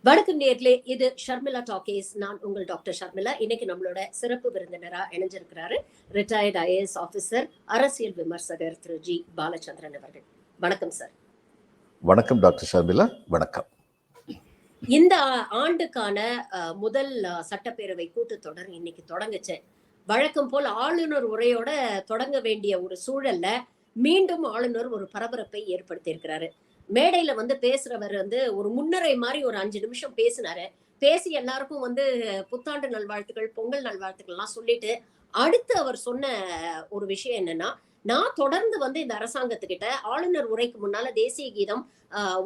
வணக்கம் நேர்களே, இது ஷர்மிளா டாக்கீஸ். நான் உங்கள் டாக்டர் ஷர்மிளா. இன்னைக்கு நம்மளோட சிறப்பு விருந்தினரா இணைஞ்சிருக்கிறாரு ரிட்டையர்ட் ஐஏஎஸ் ஆபீசர், அரசியல் விமர்சகர் திரு ஜி பாலச்சந்திரன் அவர்கள். வணக்கம் சார். வணக்கம் டாக்டர் ஷர்மிளா. வணக்கம். இந்த ஆண்டுக்கான முதல் சட்டப்பேரவை கூட்டத்தொடர் இன்னைக்கு தொடங்குச்சு. வழக்கம் போல் ஆளுநர் உரையோட தொடங்க வேண்டிய ஒரு சூழல்ல மீண்டும் ஆளுநர் ஒரு பரபரப்பை ஏற்படுத்தி இருக்கிறாரு. மேடையில பேசுறவர் ஒரு முன்னரை மாதிரி ஒரு 5 நிமிஷம் பேசினாரு. பேசி எல்லாருக்கும் புத்தாண்டு நல்வாழ்த்துக்கள், பொங்கல் நல்வாழ்த்துக்கள் எல்லாம் சொல்லிட்டு அடுத்து அவர் சொன்ன ஒரு விஷயம் என்னன்னா, நான் தொடர்ந்து இந்த அரசாங்கத்துக்கிட்ட ஆளுநர் உரைக்கு முன்னால தேசிய கீதம்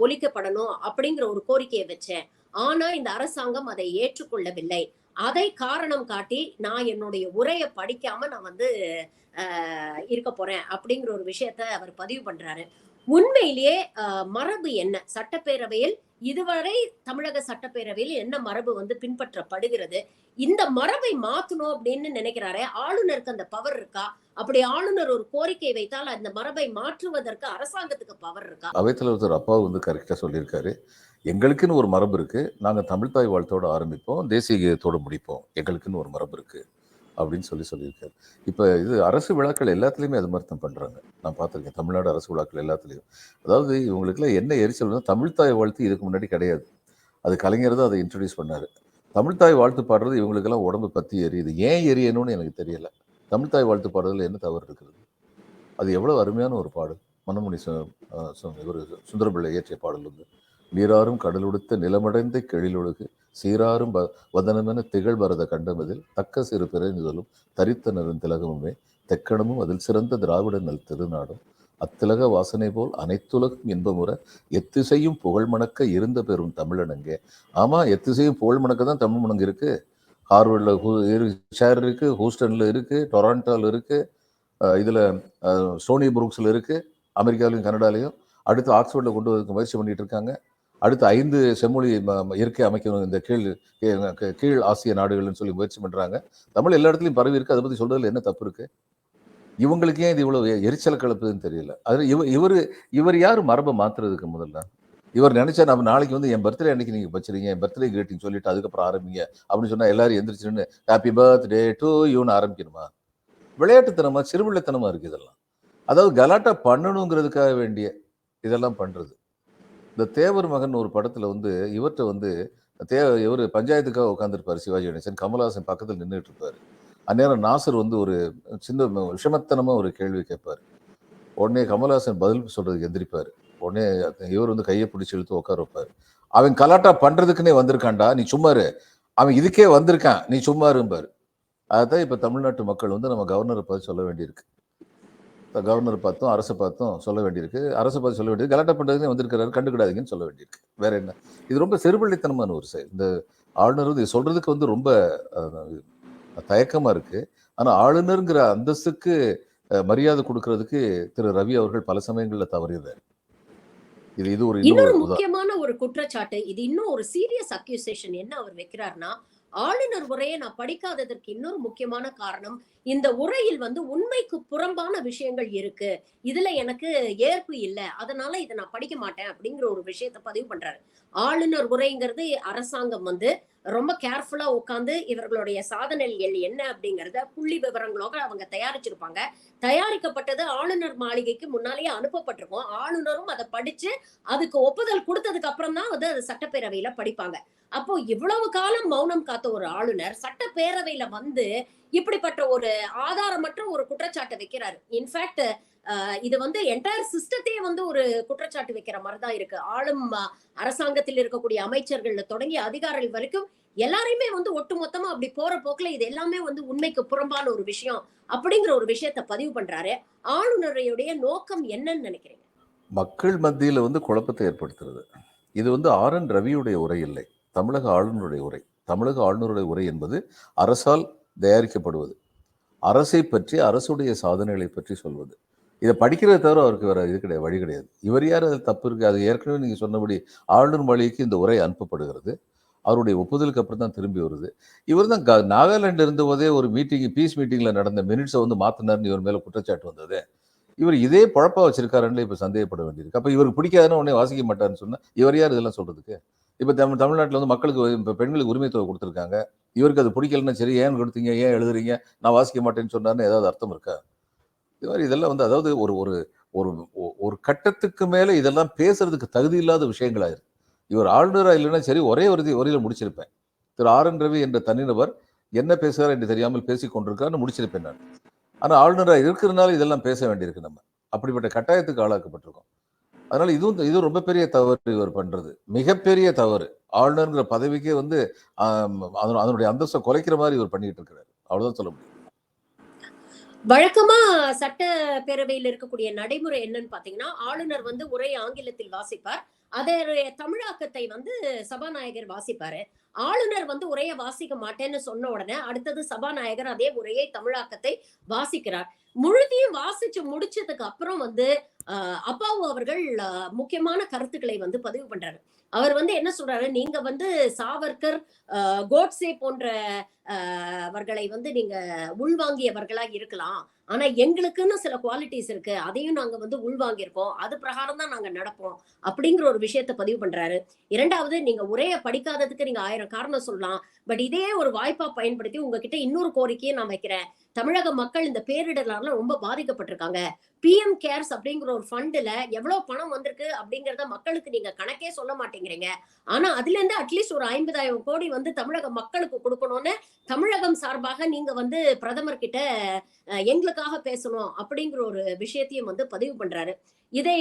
ஒலிக்கப்படணும் அப்படிங்கிற ஒரு கோரிக்கையை வச்சேன். ஆனா இந்த அரசாங்கம் அதை ஏற்றுக்கொள்ளவில்லை. அதை காரணம் காட்டி நான் என்னுடைய உரையை படிக்காம நான் இருக்க போறேன் அப்படிங்கிற ஒரு விஷயத்த அவர் பதிவு பண்றாரு. உண்மையிலேயே மரபு என்ன? சட்டப்பேரவையில் இதுவரை தமிழக சட்டப்பேரவையில் என்ன மரபு பின்பற்றப்படுகிறது? இந்த மரபை மாத்தணும் அப்படின்னு நினைக்கிறாரே, ஆளுநருக்கு அந்த பவர் இருக்கா? அப்படி ஆளுநர் ஒரு கோரிக்கை வைத்தால் அந்த மரபை மாற்றுவதற்கு அரசாங்கத்துக்கு பவர் இருக்கா? அவைத்தலைவர் அப்பா கரெக்டா சொல்லியிருக்காரு. எங்களுக்குன்னு ஒரு மரபு இருக்கு. நாங்க தமிழ் தாய் வாழ்த்தோட ஆரம்பிப்போம், தேசிய கீதத்தோட முடிப்போம். எங்களுக்குன்னு ஒரு மரபு இருக்கு அப்படின்னு சொல்லியிருக்காரு. இப்போ இது அரசு விழாக்கள் எல்லாத்துலேயுமே அது மாதிரி தான் பண்ணுறாங்க. நான் பார்த்துருக்கேன் தமிழ்நாடு அரசு விழாக்கள் எல்லாத்துலேயும். அதாவது இவங்களுக்குலாம் என்ன எரிச்சல்னா, தமிழ்தாய் வாழ்த்து இதுக்கு முன்னாடி கிடையாது. அது கலைஞர் தான் அதை இன்ட்ரடியூஸ் பண்ணார். தமிழ்தாய் வாழ்த்து பாடுறது இவங்களுக்கெல்லாம் உடம்பு பற்றி எரியுது. ஏன் எரியணும்னு எனக்கு தெரியலை. தமிழ்தாய் வாழ்த்து பாடுறதுல என்ன தவறு இருக்கிறது? அது எவ்வளோ அருமையான ஒரு பாடல். மனோன்மணி ஒரு சுந்தரபிள்ளை இயற்றிய பாடல் நீராறும் கடலுடுத்த நிலமடைந்த கெழிலொழுகு சீராறும் வதனமென திகழ் பரத கண்டமதில் தக்க சிறு பிறந்தலும் தரித்தனரும் திலகமுமே தெக்கணமும் அதில் சிறந்த திராவிட நல் திருநாடும் அத்திலக வாசனை போல் அனைத்துலகும் இன்பமுற எத்திசையும் புகழ் மணக்க இருந்த பெரும் தமிழனங்கே. ஆமா, எத்திசையும் புகழ் மணக்க தான் தமிழ் மணங்கு இருக்கு. ஹார்வர்டில் ஷேர் இருக்கு, ஹூஸ்டன்ல இருக்கு, டொராண்டோல இருக்கு, இதுல ஸ்டோனி புரூக்ஸ்ல இருக்கு, அமெரிக்காவிலையும் கனடாலையும். அடுத்து ஆக்ஸ்போர்ட்ல கொண்டு வரதுக்கு முயற்சி பண்ணிட்டு இருக்காங்க. அடுத்து 5 செம்மொழி இருக்கை அமைக்கணும் இந்த கீழ் ஆசிய நாடுகள்னு சொல்லி முயற்சி பண்றாங்க. தமிழ் எல்லா இடத்துலையும் பரவி இருக்கு. அதை பத்தி சொல்றதுல என்ன தப்பு இருக்கு? இவங்களுக்கு ஏன் இது இவ்வளவு எரிச்சலை கலப்புதுன்னு தெரியல. அது இவர் யாரு மரபை மாத்துறதுக்கு? முதல்ல இவர் நினைச்சா நம்ம நாளைக்கு என் பர்த்டே அன்னைக்கு நீங்க வச்சிருங்க, என் பர்த்டே கிரீட்டிங் சொல்லிட்டு அதுக்கப்புறம் ஆரம்பிங்க அப்படின்னு சொன்னா எல்லாரும் எந்திரிச்சுன்னு ஹாப்பி பர்த்டே டு யூன்னு ஆரம்பிக்கணுமா? விளையாட்டுத்தனமா, சிறுபிள்ளைத்தனமா இருக்கு இதெல்லாம். அதாவது கலாட்டா பண்ணணுங்கிறதுக்காக வேண்டிய இதெல்லாம் பண்றது. இந்த தேவர் மகன் ஒரு படத்துல இவர்கிட்ட இவர் பஞ்சாயத்துக்காக உட்காந்துருப்பாரு சிவாஜி கணேசன். கமல்ஹாசன் பக்கத்தில் நின்றுட்டு இருப்பாரு. அந்நேரம் நாசர் ஒரு சின்ன விஷமத்தனமா ஒரு கேள்வி கேட்பாரு. உடனே கமல்ஹாசன் பதில் சொல்றதுக்கு எந்திரிப்பாரு. உடனே இவர் கையை பிடிச்சி இழுத்து உட்கார வைப்பாரு. அவன் கலாட்டா பண்றதுக்குன்னே வந்திருக்கான்டா, நீ சும்மாரு. அவன் இதுக்கே வந்திருக்கான், நீ சும்மாரும்பாரு. அதான் இப்ப தமிழ்நாட்டு மக்கள் நம்ம கவர்னரை பார்த்து சொல்ல வேண்டியிருக்கு. கவர்னர் பார்த்தும் அரசை பார்த்தும் சொல்ல வேண்டியிருக்கு. அரசை பார்த்து சொல்ல வேண்டியது, கலாட்டா பண்றதுன்னு வந்திருக்கிறாரு, கண்டுக்கிடாதீங்கன்னு சொல்ல வேண்டியிருக்கு. வேற என்ன? இது ரொம்ப சிறுபிள்ளைத்தனமான ஒரு செயல். இந்த ஆளுநர் இது சொல்றதுக்கு ரொம்ப தயக்கமா இருக்கு. ஆனா ஆளுநருங்கிற அந்தஸ்துக்கு மரியாதை கொடுக்கறதுக்கு திரு ரவி அவர்கள் பல சமயங்கள்ல தவறிடுறாரு. இது ஒரு இன்னொரு முக்கியமான ஒரு குற்றச்சாட்டு. இது இன்னும் ஒரு சீரியஸ் அக்யூசேஷன். என்ன அவர் வைக்கிறார்னா, ஆளுநர் உரையை நான் படிக்காததற்கு இன்னொரு முக்கியமான காரணம், இந்த உரையில் உண்மைக்கு புறம்பான விஷயங்கள் இருக்கு, இதுல எனக்கு ஏற்பு இல்லை, அதனால இதை நான் படிக்க மாட்டேன் அப்படிங்கிற ஒரு விஷயத்த பதிவு பண்றாரு. ஆளுநர் உரைங்கிறது அரசாங்கம் ரொம்ப கேர்ஃபுல்லா உட்கார்ந்து இவர்களுடைய சாதனைகள் என்ன அப்படிங்கறத புள்ளி விவரங்களோட அவங்க தயாரிச்சிருப்பாங்க. தயாரிக்கப்பட்டது ஆளுநர் மாளிகைக்கு முன்னாலேயே அனுப்பப்பட்டிருக்கும். ஆளுநரும் அதை படிச்சு அதுக்கு ஒப்புதல் கொடுத்ததுக்கு அப்புறம் தான் அது சட்டப்பேரவையில படிப்பாங்க. அப்போ இவ்வளவு காலம் மௌனம் காத்த ஒரு ஆளுநர் சட்டப்பேரவையில இப்படிப்பட்ட ஒரு ஆதாரமற்ற ஒரு குற்றச்சாட்டை வைக்கிறாரு. இன்ஃபேக்ட் இது என்டையர் சிஸ்டத்தையே ஒரு குற்றச்சாட்டு வைக்கிற மாதிரிதான் இருக்கு. ஆளும் அரசாங்கத்தில் இருக்கக்கூடிய அமைச்சர்கள்ல தொடங்கி அதிகாரிகள் வரைக்கும் எல்லாரையுமே ஒட்டுமொத்தமா அப்படி போற போக்குல இது எல்லாமே உண்மைக்கு புறம்பான ஒரு விஷயம் அப்படிங்கிற ஒரு விஷயத்த பதிவு பண்றாரு. ஆளுநருடைய நோக்கம் என்னன்னு நினைக்கிறீங்க? மக்கள் மத்தியில குழப்பத்தை ஏற்படுத்துறது. இது ஆர் என் ரவியுடைய உரை இல்லை, தமிழக ஆளுநருடைய உரை. தமிழக ஆளுநருடைய உரை என்பது அரசால் தயாரிக்கப்படுவது, அரசை பற்றி, அரசுடைய சாதனைகளை பற்றி சொல்வது. இதை படிக்கிறத தவிர அவருக்கு வேற இது கிடையாது, வழி கிடையாது. இவர் யார் அதில் தப்பு இருக்கு? அது ஏற்கனவே நீங்க சொன்னபடி ஆளுநர் மாளிகைக்கு இந்த உரை அனுப்பப்படுகிறது. அவருடைய ஒப்புதலுக்கு அப்புறம் தான் திரும்பி வருது. இவர் தான் நாகாலாந்து இருந்தபோதே ஒரு மீட்டிங், பீஸ் மீட்டிங்ல நடந்த மினிட்ஸை மாத்தினார்னு இவர் மேல குற்றச்சாட்டு வந்தது. இவர் இதே பழப்பா வச்சிருக்காருன்னு இப்ப சந்தேகப்பட வேண்டியிருக்கு. அப்ப இவருக்கு பிடிக்காதுன்னு உடனே வாசிக்க மாட்டாருன்னு சொன்னா இவர் யார் இதெல்லாம் சொல்றதுக்கு? இப்ப தமிழ்நாட்டுல வந்து மக்களுக்கு இப்ப பெண்களுக்கு உரிமை தொகை கொடுத்துருக்காங்க. இவருக்கு அது பிடிக்கலன்னா சரி, ஏன் கொடுத்தீங்க? ஏன் எழுதுறீங்க? நான் வாசிக்க மாட்டேன்னு சொன்னாருன்னு ஏதாவது அர்த்தம் இருக்கா? இது மாதிரி இதெல்லாம் வந்து அதாவது ஒரு ஒரு ஒரு ஒரு கட்டத்துக்கு மேல இதெல்லாம் பேசுறதுக்கு தகுதி இல்லாத விஷயங்களா இருக்கு. இவர் ஆளுநரா இல்லைன்னா சரி, ஒரே ஒரு வரியில முடிச்சிருப்பேன். திரு ஆர்.என். ரவி என்ற தனிநபர் என்ன பேசுகிறார் என்று தெரியாமல் பேசிக் கொண்டிருக்காருன்னு முடிச்சிருப்பேன் நான். ஆனா ஆளுநரா இருக்கிறதுனால இதெல்லாம் பேச வேண்டியிருக்கு நம்ம. அப்படிப்பட்ட கட்டாயத்துக்கு ஆளாக்கப்பட்டிருக்கோம். அதனால இது ரொம்ப பெரிய தவறு இவர் பண்றது. மிகப்பெரிய தவறு. ஆளுநர்ங்கிற பதவிக்கே வந்து அதனுடைய அந்தஸ்தை குலைக்கிற மாதிரி இவர் பண்ணிட்டு இருக்கிறார். அவ்வளவுதான் சொல்ல முடியும். வழக்கமா சட்டப்பேரவையில் இருக்கக்கூடிய நடைமுறை என்னன்னு பாத்தீங்கன்னா, ஆளுநர் வந்து உரை ஆங்கிலத்தில் வாசிப்பார். அதனுடைய தமிழாக்கத்தை வந்து சபாநாயகர் வாசிப்பாரு. ஆளுநர் வந்து உரைய வாசிக்க மாட்டேன்னு சொன்ன உடனே, அடுத்தது சபாநாயகர் அதே உரையை தமிழாக்கத்தை வாசிக்கிறார். முழுதையும் வாசிச்சு முடிச்சதுக்கு அப்புறம் வந்து அப்பாவு அவர்கள் முக்கியமான கருத்துக்களை வந்து பதிவு பண்றாரு. அவர் வந்து என்ன சொல்றாரு, நீங்க வந்து சாவர்கர், கோட்சே போன்ற அவர்களை வந்து நீங்க உள்வாங்கியவர்களா இருக்கலாம். ஆனா எங்களுக்குன்னு சில குவாலிட்டிஸ் இருக்கு. அதையும் நாங்க வந்து உள்வாங்கியிருக்கோம். அது பிரகாரம் தான் நாங்க நடப்போம். அப்படிங்கிற ஒரு விஷயத்த பதிவு பண்றாரு. 2வது, நீங்க உரைய படிக்காததுக்கு நீங்க 1000 காரணம் சொல்லலாம். பட் இதே ஒரு வாய்ப்பா பயன்படுத்தி உங்ககிட்ட இன்னொரு கோரிக்கையை நான் வைக்கிறேன். தமிழக மக்கள் இந்த பேரிடர்னால ரொம்ப பாதிக்கப்பட்டிருக்காங்க. பிஎம் கேர்ஸ் அப்படிங்கிற ஒரு ஃபண்டுல எவ்வளவு பணம் வந்திருக்கு அப்படிங்கறத மக்களுக்கு நீங்க கணக்கே சொல்ல மாட்டேங்கிறீங்க. ஆனா அதுல இருந்து அட்லீஸ்ட் ஒரு 50,000 கோடி வந்து தமிழக மக்களுக்கு கொடுக்கணும்னு தமிழகம் சார்பாக நீங்க வந்து பிரதமர் கிட்ட எங்களுக்காக பேசணும் அப்படிங்கிற ஒரு விஷயத்தையும் வந்து பதிவு பண்றாரு. இதை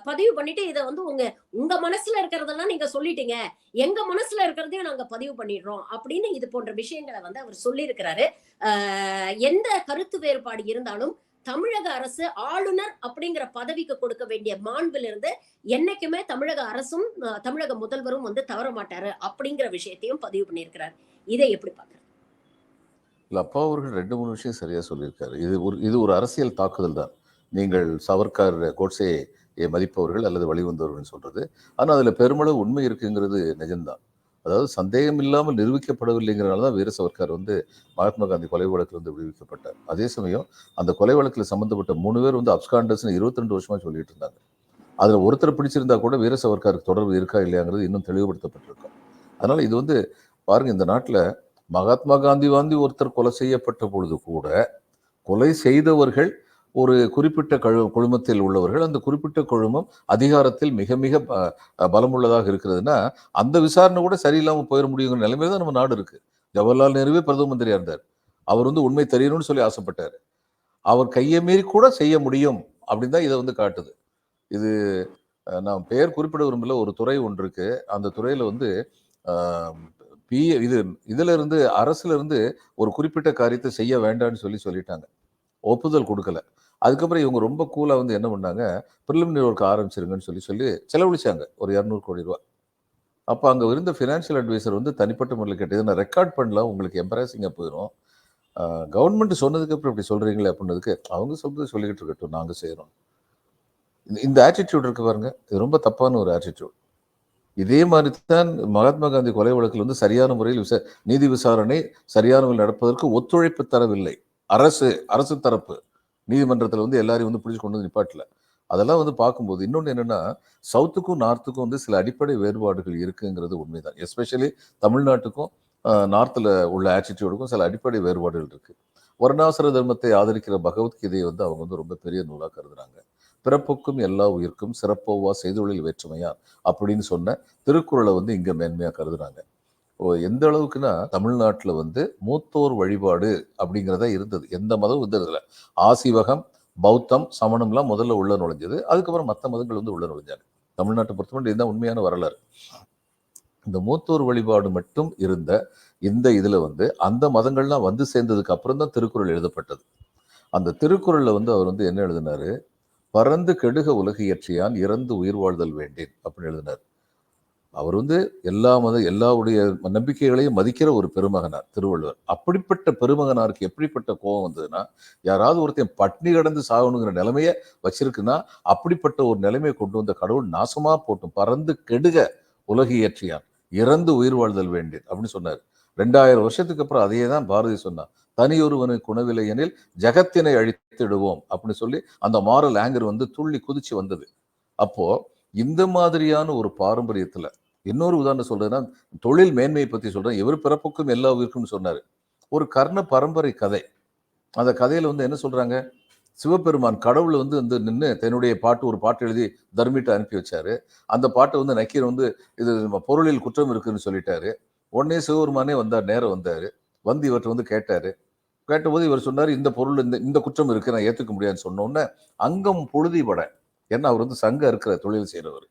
பதிவு பண்ணிட்டு இதை வந்து உங்க உங்க மனசுல இருக்கிறதெல்லாம் நீங்க சொல்லிட்டீங்க, எங்க மனசுல இருக்கிறதையும் நாங்க பதிவு பண்ணிடுறோம் அப்படின்னு இது போன்ற விஷயங்களை வந்து அவர் சொல்லி இருக்கிறாரு. எந்த கருத்து வேறுபாடு இருந்தாலும் தமிழக அரசு ஆளுநர் அப்படிங்கிற பதவிக்கு கொடுக்க வேண்டிய மாண்பில் இருந்து என்னைக்குமே தமிழக அரசும் தமிழக முதல்வரும் வந்து தவற மாட்டாரு அப்படிங்கிற விஷயத்தையும் பதிவு பண்ணியிருக்கிறார். இதை எப்படி பாக்குறது? இல்ல, அப்பா அவர்கள் 2, 3 விஷயம் சரியா சொல்லியிருக்காரு. இது ஒரு அரசியல் தாக்குதல் தான். நீங்கள் சவர்க்கார், கோட்சேயை மதிப்பவர்கள் அல்லது வழிவந்தவர்கள் சொல்றது. ஆனா அதுல பெருமளவு உண்மை இருக்குங்கிறது நிஜம்தான். அதாவது சந்தேகம் இல்லாமல் நிரூபிக்கப்படவில்லைங்கிறனால தான் வீர சவர்க்கார் வந்து மகாத்மா காந்தி கொலை வழக்கில் வந்து விடுவிக்கப்பட்டார். அதே சமயம் அந்த கொலை வழக்கில் சம்பந்தப்பட்ட 3 பேர் வந்து அப்ஸ்காண்டர்ஸ்னு 22 வருஷமா சொல்லிட்டு இருந்தாங்க. அதுல ஒருத்தர் பிடிச்சிருந்தா கூட வீர சவர்க்காருக்கு தொடர்பு இருக்கா இல்லையாங்கிறது இன்னும் தெளிவுபடுத்தப்பட்டிருக்கும். அதனால இது வந்து பாருங்க, இந்த நாட்டுல மகாத்மா காந்தி ஒருத்தர் கொலை செய்யப்பட்ட பொழுது கூட கொலை செய்தவர்கள் ஒரு குறிப்பிட்ட குழுமத்தில் உள்ளவர்கள். அந்த குறிப்பிட்ட குழுமம் அதிகாரத்தில் மிக மிக பலமுள்ளதாக இருக்கிறதுனா அந்த விசாரணை கூட சரியில்லாம போயிட முடியுங்கிற நிலைமையில தான் நம்ம நாடு இருக்கு. ஜவஹர்லால் நேருவே பிரதம மந்திரியா இருந்தார். அவர் வந்து உண்மை தெரியணும்னு சொல்லி ஆசைப்பட்டார். அவர் கையை மீறி கூட செய்ய முடியும் அப்படின்னு தான் இதை வந்து காட்டுது. இது நான் பெயர் குறிப்பிட விரும்பல. ஒரு துறை ஒன்று இருக்கு. அந்த துறையில வந்து இதுல இருந்து அரசுல இருந்து ஒரு குறிப்பிட்ட காரியத்தை செய்ய வேண்டாம்னு சொல்லிட்டாங்க. ஒப்புதல் கொடுக்கல. அதுக்கப்புறம் இவங்க ரொம்ப கூலா வந்து என்ன பண்ணாங்க, பிரிலிமினரி ஒர்க் ஆரம்பிச்சிருங்கன்னு சொல்லி செலவழிச்சாங்க ஒரு 200 கோடி ரூபாய். அப்போ அங்க இருந்த ஃபினான்ஷியல் அட்வைசர் வந்து தனிப்பட்ட முறையில் கேட்டது, நான் ரெக்கார்ட் பண்ணலாம், உங்களுக்கு எம்பராசிங்கா போயிடும். கவர்மெண்ட் சொன்னதுக்கு அப்புறம் இப்படி சொல்றீங்களே அப்படின்னதுக்கு, அவங்க சொல்றது சொல்லிக்கிட்டு இருக்கட்டும், நாங்க செய்யறோம். இந்த ஆட்டிடியூட் இருக்கு பாருங்க, இது ரொம்ப தப்பான ஒரு ஆட்டிடியூட். இதே மாதிரி தான் மகாத்மா காந்தி கொலை வழக்கில் வந்து சரியான முறையில் நீதி விசாரணை சரியான முறையில் நடப்பதற்கு ஒத்துழைப்பு தரவில்லை அரசு தரப்பு. நீதிமன்றத்தில் வந்து எல்லாரையும் வந்து பிடிச்சி கொண்டு வந்து நிப்பாட்டல. அதெல்லாம் வந்து பார்க்கும்போது இன்னொன்று என்னன்னா, சவுத்துக்கும் நார்த்துக்கும் வந்து சில அடிப்படை வேறுபாடுகள் இருக்குங்கிறது உண்மைதான். எஸ்பெஷலி தமிழ்நாட்டுக்கும் நார்த்தில் உள்ள ஆட்டிடியூடுக்கும் சில அடிப்படை வேறுபாடுகள் இருக்கு. வர்ணாசிர தர்மத்தை ஆதரிக்கிற பகவத்கீதையை வந்து அவங்க வந்து ரொம்ப பெரிய நூலாக கருதுறாங்க. பிறப்புக்கும் எல்லா உயிர்க்கும் சிறப்போவா செய்தொழில் வேற்றுமையார் அப்படின்னு சொன்ன திருக்குறளை வந்து இங்க மேன்மையா கருதுறாங்க. எந்த அளவுக்குன்னா, தமிழ்நாட்டில் வந்து மூத்தோர் வழிபாடு அப்படிங்கிறதா இருந்தது. எந்த மதமும் இருந்ததில்ல. ஆசிவகம், பௌத்தம், சமணம்லாம் முதல்ல உள்ள நுழைஞ்சது. அதுக்கப்புறம் மற்ற மதங்கள் வந்து உள்ள நுழைஞ்சாங்க. தமிழ்நாட்டை பொறுத்தவரை இதுதான் உண்மையான வரலாறு. இந்த மூத்தோர் வழிபாடு மட்டும் இருந்த இந்த இதுல வந்து அந்த மதங்கள்லாம் வந்து சேர்ந்ததுக்கு அப்புறம் தான் திருக்குறள் எழுதப்பட்டது. அந்த திருக்குறள்ல வந்து அவர் வந்து என்ன எழுதினாரு, பறந்து கெடுக உலகு இயற்றியான் இறந்து உயிர் வாழ்தல் வேண்டேன் அப்படின்னு எழுதினார். அவர் வந்து எல்லாவுடைய நம்பிக்கைகளையும் மதிக்கிற ஒரு பெருமகனார் திருவள்ளுவர். அப்படிப்பட்ட பெருமகனாருக்கு எப்படிப்பட்ட கோபம் வந்ததுன்னா, யாராவது ஒருத்தன் பட்னி கடந்து சாகணுங்கிற நிலைமைய வச்சிருக்குன்னா, அப்படிப்பட்ட ஒரு நிலைமையை கொண்டு வந்த கடவுள் நாசமா போட்டும், பறந்து கெடுக உலகு இயற்றியான் இறந்து உயிர் வாழ்தல் வேண்டேன் அப்படின்னு சொன்னார். 2000 வருஷத்துக்கு அப்புறம் அதையே தான் பாரதி சொன்னார். தனியொருவனுக்கு குணவில்லை எனில் ஜகத்தினை அழித்திடுவோம் அப்படின்னு சொல்லி அந்த மாரல் ஆங்கர் வந்து துள்ளி குதிச்சு வந்தது. அப்போ இந்த மாதிரியான ஒரு பாரம்பரியத்துல இன்னொரு உதாரணம் சொல்றதுன்னா, தொழில் மேன்மையை பத்தி சொல்றேன். எவர் பிறப்புக்கும் எல்லா உயிருக்கும்னு சொன்னாரு. ஒரு கர்ண பரம்பரை கதை. அந்த கதையில வந்து என்ன சொல்றாங்க? சிவபெருமான் கடவுள் வந்து வந்து நின்னு தன்னுடைய ஒரு பாட்டு எழுதி தர்மிட்ட அனுப்பி வச்சாரு. அந்த பாட்ட வந்து நக்கீரன் வந்து இது பொருளில் குற்றம் இருக்குன்னு சொல்லிட்டாரு. உடனே சிவபெருமானே வந்தார். நேரா வந்தாரு. வந்து இவர்ட்ட வந்து கேட்டாரு. கேட்டபோது இவர் சொன்னாரு, இந்த பொருள் இந்த இந்த குற்றம் இருக்கு. நான் ஏத்துக்க முடியாதுன்னு சொன்ன உடனே, அங்கம் புழுதிபட. ஏன்னா அவர் வந்து சங்கம் இருக்கிற தொழில் செய்றவரு.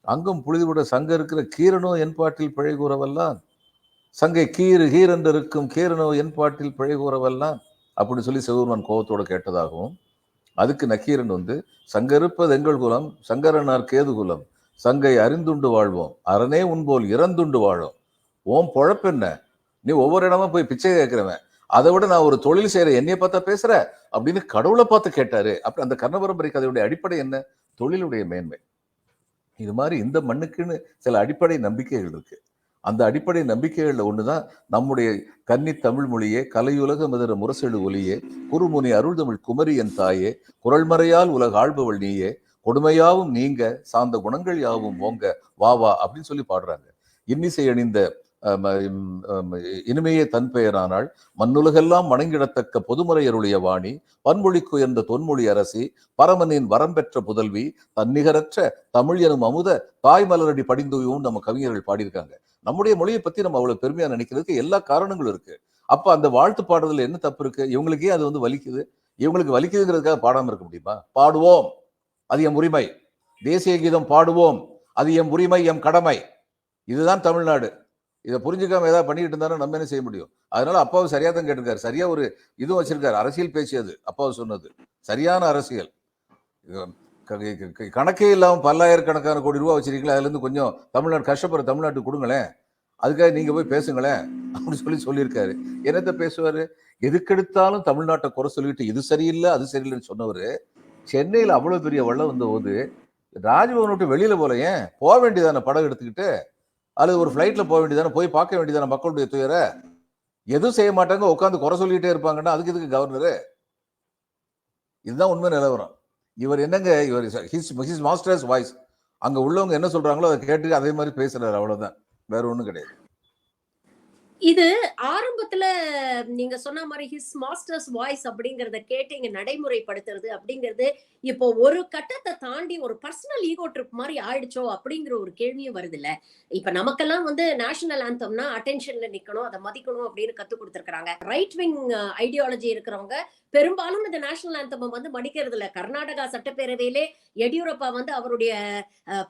அங்கம் புழுதிபட சங்கம் இருக்கிற கீரனோ என் பாட்டில் பிழை கூறவல்லான். சங்கை கீரென்று கீரனோ என் பாட்டில் பிழை கூறவல்லான். அப்படின்னு சொல்லி சிவபெருமான் கோபத்தோட கேட்டதாகவும், அதுக்கு நக்கீரன் வந்து சங்கருப்பது எங்கள் குலம், சங்கரனார் கேது குலம். சங்கை அறிந்துண்டு வாழ்வோம். அரணே உன்போல் இறந்துண்டு வாழோம். உன் பொழப்பு என்ன? நீ ஒவ்வொரு இடமா போய் பிச்சை கேட்கிறவன். அதை விட நான் ஒரு தொழில் செய்யற என்னைய பார்த்தா பேசுற அப்படின்னு கடவுளை பார்த்து கேட்டாரு. அப்புறம் அந்த கர்ண பரம்பரை கதையுடைய அடிப்படை என்ன? தொழிலுடைய மேன்மை. இது மாதிரி இந்த மண்ணுக்குன்னு சில அடிப்படை நம்பிக்கைகள் இருக்கு. அந்த அடிப்படை நம்பிக்கைகள்ல ஒண்ணுதான் நம்முடைய கன்னி தமிழ் மொழியே, கலையுலக மிதற முரசெழு ஒலியே, குறுமுனி அருள் தமிழ் குமரி என் தாயே, குரல்மறையால் உலக ஆள்பவள் நீயே, கொடுமையாவும் நீங்க, சார்ந்த குணங்கள் யாவும் ஓங்க, வா வா அப்படின்னு சொல்லி பாடுறாங்க. இன்னிசை அணிந்த இனிமையே தன் பெயரானாள், மண்ணுலகெல்லாம் வணங்கிடத்தக்க பொதுமுறை அருளிய வாணி, பன்மொழிக்கு உயர்ந்த தொன்மொழி அரசி, பரமனின் வரம் பெற்ற புதல்வி, தன்னிகரற்ற தமிழ் எனும் அமுத தாய் மலரடி படிந்துயும் நம்ம கவிஞர்கள் பாடியிருக்காங்க. நம்முடைய மொழியை பத்தி நம்ம அவ்வளவு பெருமையா நினைக்கிறதுக்கு எல்லா காரணங்களும் இருக்கு. அப்ப அந்த வாழ்த்து பாடுறதுல என்ன தப்பு இருக்கு? இவங்களுக்கே அது வந்து வலிக்குது. இவங்களுக்கு வலிக்குதுங்கிறதுக்காக பாடாம இருக்க முடியுமா? பாடுவோம், அது எம் உரிமை. தேசிய கீதம் பாடுவோம், அது எம் உரிமை, எம் கடமை. இதுதான் தமிழ்நாடு. இதை புரிஞ்சுக்காம ஏதாவது பண்ணிட்டு இருந்தாலும் நம்ம என்ன செய்ய முடியும்? அதனால அப்பாவும் சரியா தான் கேட்டிருக்காரு. சரியா ஒரு இதுவும் வச்சிருக்காரு. அரசியல் பேச்சு அது அப்பாவு சொன்னது சரியான அரசியல். கணக்கே இல்லாம பல்லாயிரக்கணக்கான கோடி ரூபாய் வச்சிருக்கீங்களா, அதுல இருந்து கொஞ்சம் தமிழ்நாடு கஷ்டப்படுற தமிழ்நாட்டுக்கு கொடுங்களேன், அதுக்காக நீங்க போய் பேசுங்களேன் அப்படின்னு சொல்லியிருக்காரு. என்னத்த பேசுவாரு? எதுக்கெடுத்தாலும் தமிழ்நாட்டை குறை சொல்லிட்டு இது சரியில்லை அது சரியில்லைன்னு சொன்னவரு, சென்னையில அவ்வளவு பெரிய வெள்ளம் வந்த போது ராஜ்பவன் விட்டு வெளியில போல, ஏன் போக வேண்டியதானே படம் எடுத்துக்கிட்டு, அல்லது ஒரு ஃபிளைட்ல போக வேண்டியதானே, போய் பார்க்க வேண்டியதானே மக்களுடைய துயர. எதுவும் செய்ய மாட்டாங்க, உட்காந்து குறை சொல்லிட்டே இருப்பாங்கன்னா அதுக்கு எதுக்கு கவர்னரு? இதுதான் உண்மை நிலவரம். இவர் என்னங்க, இவர் ஹிஸ் மாஸ்டர்ஸ் வாய்ஸ். அங்க உள்ளவங்க என்ன சொல்றாங்களோ அதை கேட்டு அதே மாதிரி பேசுறாரு, அவ்வளவுதான், வேற ஒண்ணும் கிடையாது. இது ஆரம்பத்துல நீங்க சொன்ன மாதிரி ஹிஸ் மாஸ்டர்ஸ் வாய்ஸ் அப்படிங்கறத கேட்டு இங்க நடைமுறைப்படுத்துறது அப்படிங்கிறது இப்போ ஒரு கட்டத்தை தாண்டி ஒரு பர்சனல் ஈகோ ட்ரிப் மாதிரி ஆயிடுச்சோ அப்படிங்கிற ஒரு கேள்வியும் வருது இல்ல. இப்ப நமக்கெல்லாம் வந்து நேஷனல் ஆந்தம்னா அட்டென்ஷன்ல நிக்கணும், அதை மதிக்கணும் அப்படின்னு கத்து கொடுத்திருக்காங்க. ரைட் விங் ஐடியாலஜி இருக்கிறவங்க பெரும்பாலும் இந்த நேஷனல் ஆந்தம் வந்து மதிக்கிறது இல்ல. கர்நாடகா சட்டப்பேரவையிலே எடியூரப்பா வந்து அவருடைய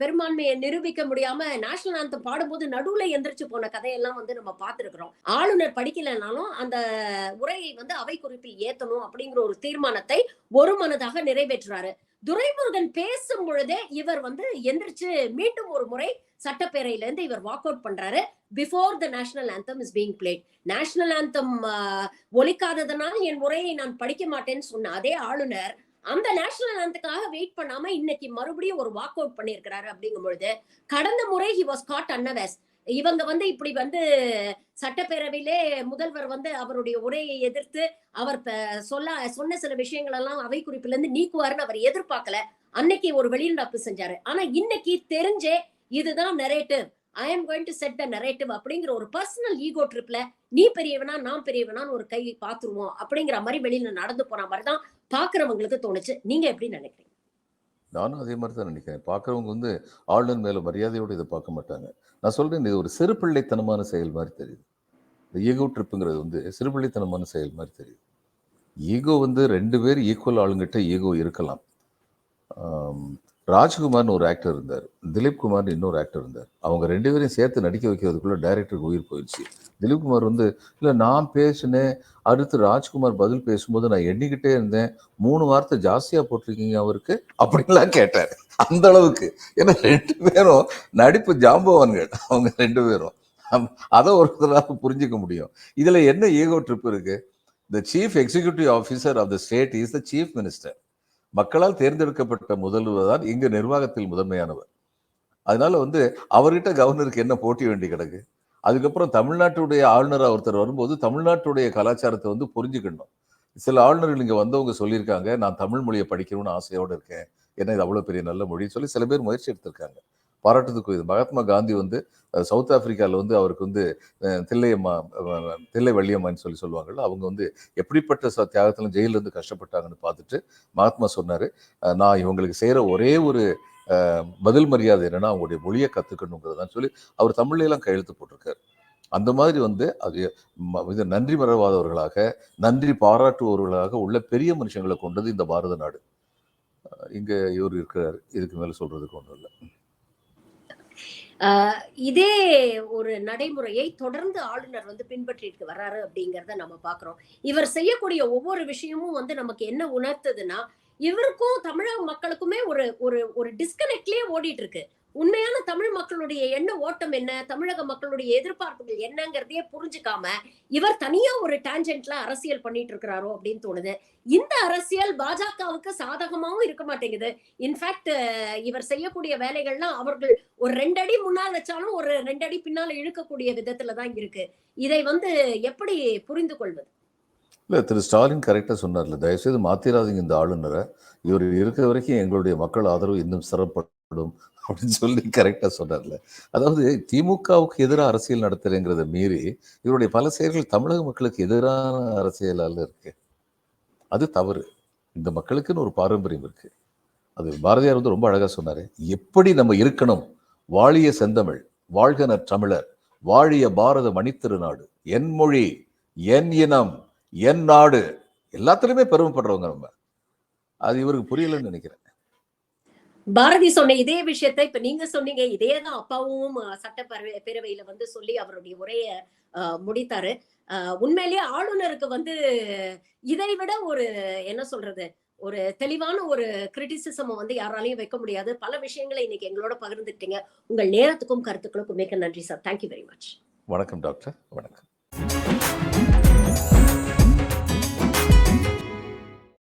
பெரும்பான்மையை நிரூபிக்க முடியாம நேஷனல் ஆந்தம் பாடும்போது நடுவுல எந்திரிச்சு போன கதையெல்லாம் வந்து நம்ம பார்த்திருக்கிறோம். ஆளுநர் படிக்கலைனாலும் அந்த உரையை வந்து அவை குறிப்பில் ஏத்தணும் அப்படிங்கிற ஒரு தீர்மானத்தை ஒரு மனதாக நிறைவேற்றுறாரு. துரைமுருகன் பேசும் பொழுதே இவர் வந்து எந்திரிச்சு மீண்டும் ஒரு முறை சட்டப்பேரவையில இருந்து இவர் வாக் அவுட் பண்றாரு. Before the national anthem is being played. National anthem ஒலிக்காததனால் என் உரையை நான் படிக்க மாட்டேன்னு சொன்ன அதே ஆளுநர் அந்த நேஷனல் ஆந்தத்துக்காக வெயிட் பண்ணாம இன்னைக்கு மறுபடியும் ஒரு வாக் அவுட் பண்ணியிருக்கிறாரு. அப்படிங்கும் பொழுது கடந்த முறை ஹி வாஸ் காட் அன்னவேஸ். இவங்க வந்து இப்படி வந்து சட்டப்பேரவையிலே முதல்வர் வந்து அவருடைய உரையை எதிர்த்து அவர் சொன்ன சில விஷயங்கள் எல்லாம் அவை குறிப்பில இருந்து நீக்குவாருன்னு அவர் எதிர்பார்க்கல. அன்னைக்கு ஒரு வெளிநடப்பு செஞ்சாரு. ஆனா இன்னைக்கு தெரிஞ்சே இதுதான் narrative, I am going to set the narrative அப்படிங்கிற ஒரு பர்சனல் ஈகோ ட்ரிப்ல நீ பெரியவனா நான் பெரியவனான்னு ஒரு கை பாத்துருவோம் அப்படிங்கிற மாதிரி வெளியில நடந்து போன மாதிரிதான் பாக்குறவங்களுக்கு தோணுச்சு. நீங்க எப்படி நினைக்கிறீங்க? நானும் அதே மாதிரி தான் நினைக்கிறேன். பார்க்குறவங்க வந்து ஆளுநர் மேல மரியாதையோடு இதை பார்க்க மாட்டாங்க. நான் சொல்றேன், இது ஒரு சிறுபிள்ளைத்தனமான செயல் மாதிரி தெரியுது. இந்த ஈகோ ட்ரிப்புங்கிறது வந்து சிறுபிள்ளைத்தனமான செயல் மாதிரி தெரியுது. ஈகோ வந்து 2 பேர் ஈக்குவல் ஆளுங்கிட்ட ஈகோ இருக்கலாம். ராஜ்குமார்னு ஒரு ஆக்டர் இருந்தார், திலீப் குமார்னு இன்னொரு ஆக்டர் இருந்தார். அவங்க 2 பேரையும் சேர்த்து நடிக்க வைக்கிறதுக்குள்ள டைரக்டருக்கு உயிர் போயிடுச்சு. திலீப் குமார் வந்து, இல்லை நான் பேசினேன், அடுத்து ராஜ்குமார் பதில் பேசும்போது நான் எண்ணிக்கிட்டே இருந்தேன், 3 வார்த்தை ஜாஸ்தியாக போட்டிருக்கீங்க அவருக்கு அப்படின்லாம் கேட்டார். அந்த அளவுக்கு. ஏன்னா 2 பேரும் நடிப்பு ஜாம்பவான்கள் அவங்க 2 பேரும். அதை ஒருத்தராக புரிஞ்சிக்க முடியும். இதுல என்ன ஈகோ ட்ரிப் இருக்கு? The chief executive officer of the state is the chief minister. மக்களால் தேர்ந்தெடுக்கப்பட்ட முதல்வர் தான் இங்கு நிர்வாகத்தில் முதன்மையானவர். அதனால வந்து அவர்கிட்ட கவர்னருக்கு என்ன போட்டி வேண்டி கிடக்கு? அதுக்கப்புறம் தமிழ்நாட்டுடைய ஆளுநர் ஒருத்தர் வரும்போது தமிழ்நாட்டுடைய கலாச்சாரத்தை வந்து புரிஞ்சுக்கணும். சில ஆளுநர்கள் இங்க வந்தவங்க சொல்லியிருக்காங்க, நான் தமிழ் மொழியை படிக்கணும்னு ஆசையோடு இருக்கேன், ஏன்னா இது அவ்வளவு பெரிய நல்ல மொழின்னு சொல்லி சில பேர் முயற்சி எடுத்திருக்காங்க. பாராட்டுறதுக்குரியது. மகாத்மா காந்தி வந்து சவுத் ஆப்பிரிக்கால வந்து அவருக்கு வந்து தில்லையம்மா, தில்லை வள்ளியம்மான்னு சொல்லுவாங்கல்ல, அவங்க வந்து எப்படிப்பட்ட தியாகத்திலும் ஜெயில இருந்து கஷ்டப்பட்டாங்கன்னு பார்த்துட்டு மகாத்மா சொன்னாரு, நான் இவங்களுக்கு செய்யற ஒரே ஒரு பதில் மரியாதை என்னன்னா அவங்களுடைய மொழியை கத்துக்கணுங்கிறதான் சொல்லி அவர் தமிழ்ல எல்லாம் கையெழுத்து போட்டிருக்காரு. அந்த மாதிரி வந்து அது இது நன்றி மறவாதவர்களாக, நன்றி பாராட்டுபவர்களாக உள்ள பெரிய மனுஷங்களை கொண்டது இந்த பாரத நாடு. இங்க இவர் இருக்கிறாரு. இதுக்கு மேல சொல்றதுக்கு ஒண்ணும் இல்லை. இதே ஒரு நடைமுறையை தொடர்ந்து ஆளுநர் வந்து பின்பற்றிட்டு வர்றாரு அப்படிங்கறத நம்ம பாக்குறோம். இவர் செய்யக்கூடிய ஒவ்வொரு விஷயமும் வந்து நமக்கு என்ன உணர்த்துதுன்னா, இவருக்கும் தமிழக மக்களுக்குமே ஒரு ஒரு ஒரு டிஸ்கனெக்ட்லயே ஓடிட்டு இருக்கு. உண்மையான தமிழ் மக்களுடைய எண்ண ஓட்டம் என்ன, தமிழக மக்களுடைய எதிர்பார்ப்புகள் என்னங்கிறதையே புரிஞ்சுக்காம இவர் தனியா ஒரு டான்ஜென்ட்ல அரசியல் பண்ணிட்டு இருக்கிறாரோ அப்படின்னு தோணுது. இந்த அரசியல் பாஜகவுக்கு சாதகமாவும் இருக்க மாட்டேங்குது. இன்ஃபேக்ட் இவர் செய்யக்கூடிய வேலைகள்லாம் அவர்கள் ஒரு 2 அடி முன்னால் வச்சாலும் ஒரு 2 அடி பின்னால இழுக்கக்கூடிய விதத்துல தான் இருக்கு. இதை வந்து எப்படி புரிந்து கொள்வது? இல்ல, திரு ஸ்டாலின் கரெக்டா சொன்னார்ல, தயவுசெய்து மாத்திராதீங்க இந்த ஆளுநரை, இவர் இருக்கிற வரைக்கும் எங்களுடைய மக்கள் ஆதரவு இன்னும் சிறப்படும் அப்படின்னு சொல்லி கரெக்டா சொன்னார்ல. அதாவது திமுகவுக்கு எதிராக அரசியல் நடத்துறேங்கிறத மீறி இவருடைய பல செயல்கள் தமிழக மக்களுக்கு எதிரான அரசியலால இருக்கு. அது தவறு. இந்த மக்களுக்குன்னு ஒரு பாரம்பரியம் இருக்கு. அது பாரதியார் வந்து ரொம்ப அழகா சொன்னாரு. எப்படி நம்ம இருக்கணும், வாழிய செந்தமிழ், வாழ்க நற்றமிழர், வாழிய பாரத மணித்திருநாடு, என் மொழி, என் இனம், என் நாடு, எல்லாத்துலயுமே பெருமைப்படுறவங்க நம்ம. அது இவருக்கு புரியலன்னு நினைக்கிறேன். பாரதி சொன்ன இதே விஷயத்தை இப்ப நீங்க சொன்னீங்க. இதேதான் அப்பாவும் பேரவையில வந்து சொல்லி அவருடைய உரைய முடித்தாரு. உண்மையிலேயே ஆளுநருக்கு வந்து இதை விட ஒரு என்ன சொல்றது, ஒரு தெளிவான ஒரு கிரிட்டிசிசம் வந்து யாராலையும் வைக்க முடியாது. பல விஷயங்களை இன்னைக்கு எங்களோட பகிர்ந்துக்கிட்டீங்க. உங்கள் நேரத்துக்கும் கருத்துக்களுக்கும் மிக்க நன்றி சார். Thank you very much. வணக்கம் டாக்டர். வணக்கம்.